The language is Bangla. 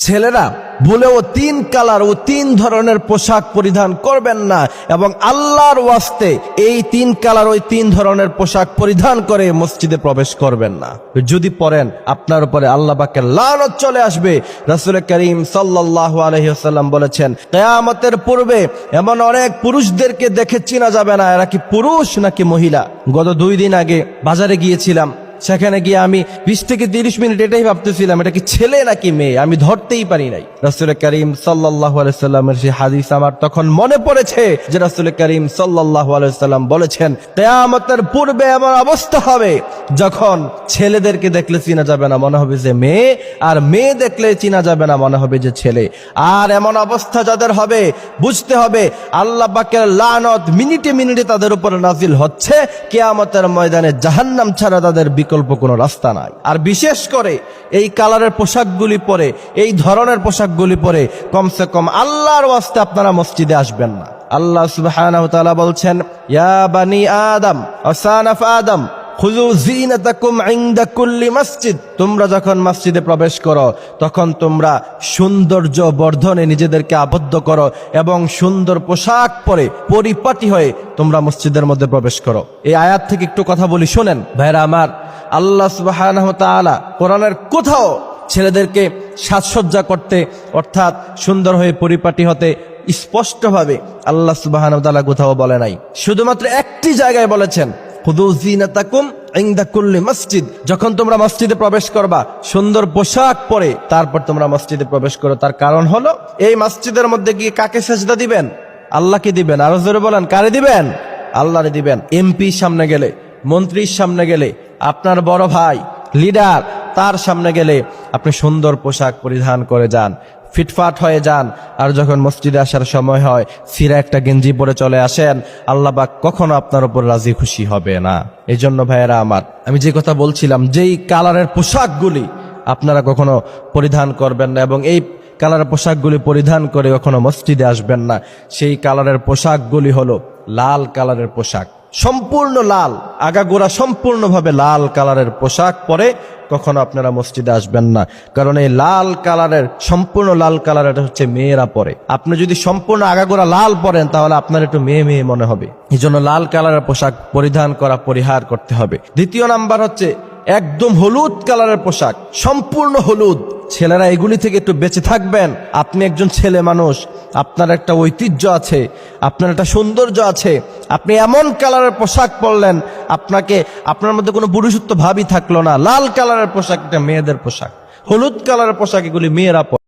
ছেলেরা ভুলেও 3 কালার ও 3 ধরনের পোশাক পরিধান করবেন না, এবং আল্লাহর ওয়াস্তে এই 3 কালার ওই 3 ধরনের পোশাক পরিধান করে মসজিদে প্রবেশ করবেন না। যদি পরেন আপনার উপরে আল্লাহ পাকের লানত চলে আসবে। রাসূল করিম সাল্লাল্লাহু আলাইহি ওয়াসাল্লাম বলেছেন, কিয়ামতের পূর্বে এমন অনেক পুরুষদেরকে দেখে চেনা যাবে না এরা কি পুরুষ নাকি মহিলা। গত 2 দিন আগে বাজারে গিয়েছিলাম, সেখানে গিয়ে আমি 20 থেকে 30 মিনিট এটাই ভাবতেছিলাম এটা কি ছেলে নাকি মেয়ে, আমি ধরতেই পারি নাই। রাসূল করিম সাল্লাল্লাহু আলাইহি ওয়াসাল্লামের সেই হাদিস আমার তখন মনে পড়েছে যে রাসূল করিম সাল্লাল্লাহু আলাইহি ওয়াসাল্লাম বলেছেন, কিয়ামতের পূর্বে এমন অবস্থা হবে যখন ছেলেদেরকে দেখলে চেনা যাবে না, মনে হবে যে মেয়ে, আর মেয়ে দেখলে চেনা যাবে না, মনে হবে যে ছেলে। আর এমন অবস্থা যাদের হবে বুঝতে হবে আল্লাহ পাকের লানত মিনিটে মিনিটে তাদের উপরে নাজিল হচ্ছে। কিয়ামতের ময়দানে জাহান্নাম ছাড়া তাদের বিকল্প কোনো রাস্তা নাই। আর বিশেষ করে এই কালারের পোশাকগুলি পরে, এই ধরনের পোশাকগুলি পরে কমসে কম আল্লাহর ওয়াস্তে আপনারা মসজিদে আসবেন না। আল্লাহ সুবহানাহু ওয়া তাআলা বলছেন, ইয়া বানি আদম আসানাফ আদম খুযু যিনাতাকুম ইনদা কুল্লি মসজিদ। তোমরা যখন মসজিদে প্রবেশ করো তখন তোমরা সৌন্দর্য বর্ধনে নিজেদেরকে আবদ্ধ করো এবং সুন্দর পোশাক পরে পরিপাটি হয়ে তোমরা মসজিদের মধ্যে প্রবেশ করো। এই আয়াত থেকে একটু কথা বলি, শোনেন ভাইরা আমার। আল্লাহ সুবহানাহু ওয়া তাআলা কোরআনের কোথাও ছেলেদেরকে সাজসজ্জা করতে অর্থাৎ সুন্দর হয়ে পরিপাটি হতে স্পষ্টভাবে আল্লাহ সুবহানাহু ওয়া তাআলা কোথাও বলে নাই। শুধুমাত্র একটি জায়গায় বলেছেন, খুযু যিনাতাকুম ইনদা কুল্লি মসজিদ। যখন তোমরা মসজিদে প্রবেশ করবা সুন্দর পোশাক পরে তারপর তোমরা মসজিদে প্রবেশ করো। তার কারণ হলো এই মসজিদের মধ্যে গিয়ে কাকে সেজদা দিবেন? আল্লাহকে দিবেন। আরো জোরে বলেন, কারে দিবেন? আল্লাহরে দিবেন। এমপির সামনে গেলে, মন্ত্রীর সামনে গেলে, আপনার বড় ভাই লিডার তার সামনে গেলে আপনি সুন্দর পোশাক পরিধান করে যান, ফিটফাট হয়ে যান। আর যখন মসজিদে আসার সময় হয় ফিরে একটা গেঞ্জি পরে চলে আসেন, আল্লাহ পাক কখনো আপনার উপর রাজি খুশি হবে না। এই জন্য ভাইয়েরা আমার, আমি যে কথা বলছিলাম, যেই কালারের পোশাকগুলি আপনারা কখনো পরিধান করবেন না এবং এই কালারের পোশাকগুলি পরিধান করে কখনো মসজিদে আসবেন না, সেই কালারের পোশাকগুলি হলো লাল কালারের পোশাক, সম্পূর্ণ লাল, আগাগোড়া সম্পূর্ণভাবে লাল কালারের পোশাক পরে কখনো আপনারা মসজিদে আসবেন না। কারণ এই লাল কালারের, সম্পূর্ণ লাল কালারের হচ্ছে মেয়েরা পরে। আপনি যদি সম্পূর্ণ আগাগোড়া লাল পরেন তাহলে আপনার একটু মেয়ে মেয়ে মনে হবে। এই জন্য লাল কালারের পোশাক পরিধান করা পরিহার করতে হবে। দ্বিতীয় নাম্বার হচ্ছে একদম হলুদ কালারের পোশাক, সম্পূর্ণ হলুদ। ছেলেরা এগুলি থেকে একটু বেঁচে থাকবেন। আপনি একজন ছেলে মানুষ, আপনার একটা ঐতিহ্য আছে, আপনার একটা সৌন্দর্য আছে। আপনি এমন কালারের পোশাক পরলেন, আপনার মধ্যে কোনো পুরুষত্ব ভাবই থাকলো না। লাল কালারের পোশাক এটা মেয়েদের পোশাক, হলুদ কালারের পোশাক এগুলি মেয়েরা পরে।